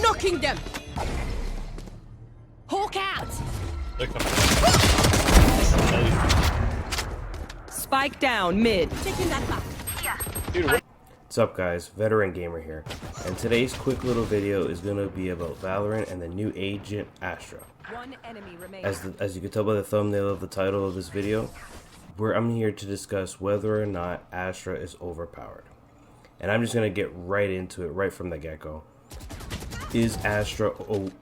Knocking them! Hawk out! Spike down, mid. Taking that back. What's up guys, Veteran Gamer here, and today's quick little video is going to be about Valorant and the new agent Astra. One enemy remains. As you can tell by the thumbnail of the title of this video, I'm here to discuss whether or not Astra is overpowered. And I'm just going to get right into it right from the get-go. Is Astra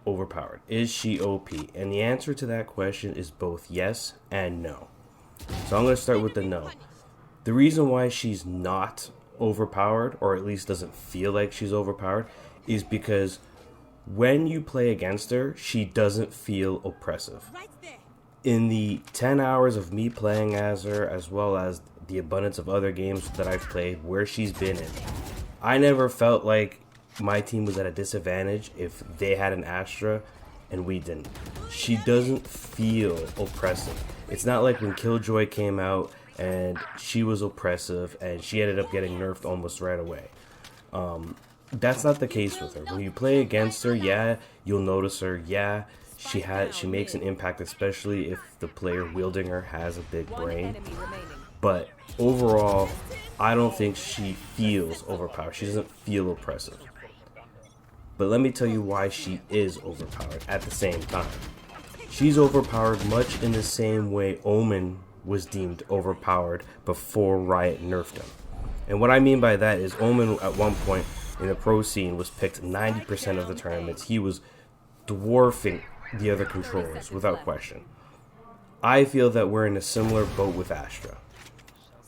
overpowered? Is she OP? And the answer to that question is both yes and no. So I'm going to start with the no. The reason why she's not overpowered, or at least doesn't feel like she's overpowered, is because when you play against her, she doesn't feel oppressive. In the 10 hours of me playing as her, as well as the abundance of other games that I've played where she's been in, I never felt like my team was at a disadvantage if they had an Astra and we didn't. She doesn't feel oppressive. It's not like when Killjoy came out and she was oppressive and she ended up getting nerfed almost right away. That's not the case with her. When you play against her, yeah, you'll notice her. Yeah, she makes an impact, especially if the player wielding her has a big brain. But overall, I don't think she feels overpowered. She doesn't feel oppressive. But let me tell you why she is overpowered at the same time. She's overpowered much in the same way Omen was deemed overpowered before Riot nerfed him. And what I mean by that is Omen at one point in the pro scene was picked 90% of the tournaments. He was dwarfing the other controllers without question. I feel that we're in a similar boat with Astra.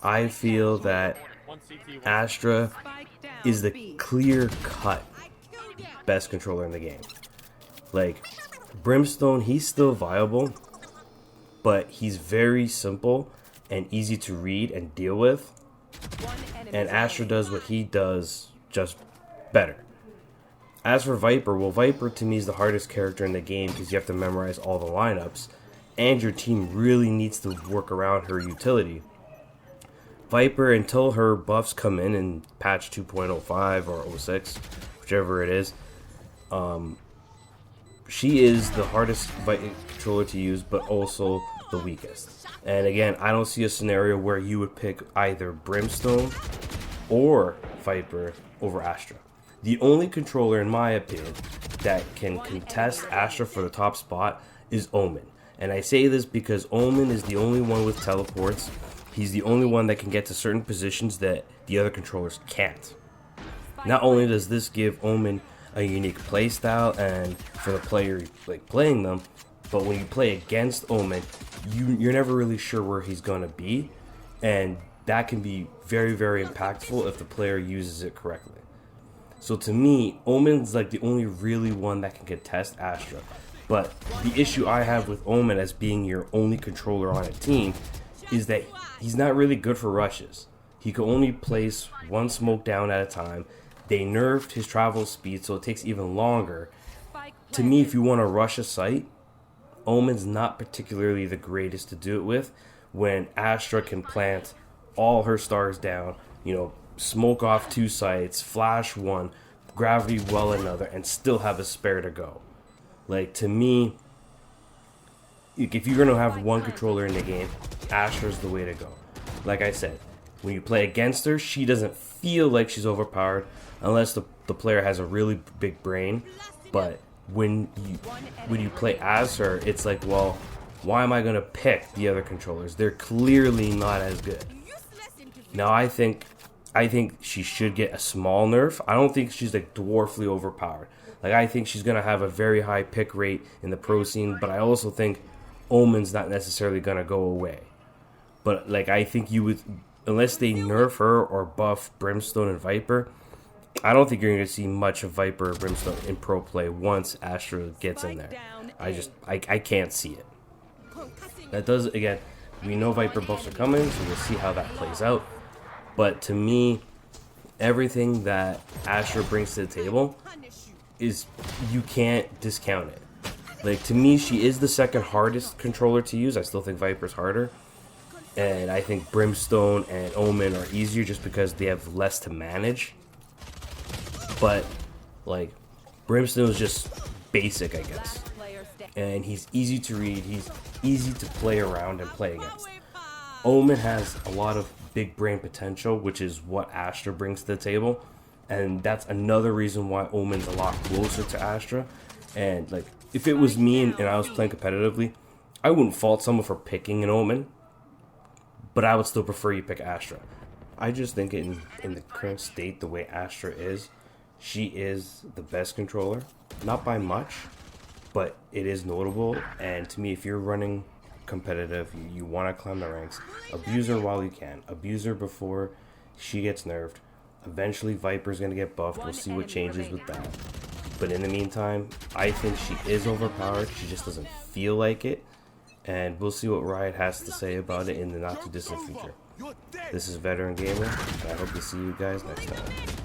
I feel that Astra is the clear-cut best controller in the game. Like, Brimstone, he's still viable, but he's very simple and easy to read and deal with. And Astra does what he does, just better. As for Viper, well, Viper to me is the hardest character in the game because you have to memorize all the lineups, and your team really needs to work around her utility. Viper, until her buffs come in patch 2.05 or 06, whichever it is, she is the hardest controller to use, but also the weakest. And again, I don't see a scenario where you would pick either Brimstone or Viper over Astra. The only controller, in my opinion, that can contest Astra for the top spot is Omen. And I say this because Omen is the only one with teleports. He's the only one that can get to certain positions that the other controllers can't. Not only does this give Omen a unique playstyle and for the player like playing them, but when you play against Omen, you're never really sure where he's gonna be, and that can be very, very impactful if the player uses it correctly. So to me, Omen's like the only really one that can contest Astra. But the issue I have with Omen as being your only controller on a team is that he's not really good for rushes. He can only place one smoke down at a time. They nerfed his travel speed, so it takes even longer. To me, if you want to rush a site, Omen's not particularly the greatest to do it with when Astra can plant all her stars down, you know, smoke off 2 sites, flash 1, gravity well another, and still have a spare to go. Like, to me, if you're going to have one controller in the game, Astra's the way to go. Like I said, when you play against her, she doesn't feel like she's overpowered unless the player has a really big brain. But when you play as her, it's like, well, why am I going to pick the other controllers? They're clearly not as good. Now, I think she should get a small nerf. I don't think she's like dwarfly overpowered. Like, I think she's going to have a very high pick rate in the pro scene, but I also think Omen's not necessarily going to go away. But like, I think you would, unless they nerf her or buff Brimstone and Viper, I don't think you're going to see much of Viper or Brimstone in pro play once Astra gets in there. I can't see it. That does, again, we know Viper buffs are coming, so we'll see how that plays out. But to me, everything that Astra brings to the table is, you can't discount it. Like, to me, she is the second hardest controller to use. I still think Viper's harder. And I think Brimstone and Omen are easier just because they have less to manage. But, like, Brimstone is just basic, I guess. And he's easy to read, he's easy to play around and play against. Omen has a lot of big brain potential, which is what Astra brings to the table. And that's another reason why Omen's a lot closer to Astra. And like, if it was me and I was playing competitively, I wouldn't fault someone for picking an Omen, but I would still prefer you pick Astra. I just think in the current state, the way Astra is, she is the best controller. Not by much, but it is notable. And to me, if you're running competitive, you want to climb the ranks, abuse her while you can. Abuse her before she gets nerfed. Eventually, Viper's going to get buffed. We'll see what changes with that. But in the meantime, I think she is overpowered. She just doesn't feel like it. And we'll see what Riot has to say about it in the not too distant future. This is Veteran Gamer, and I hope to see you guys next time.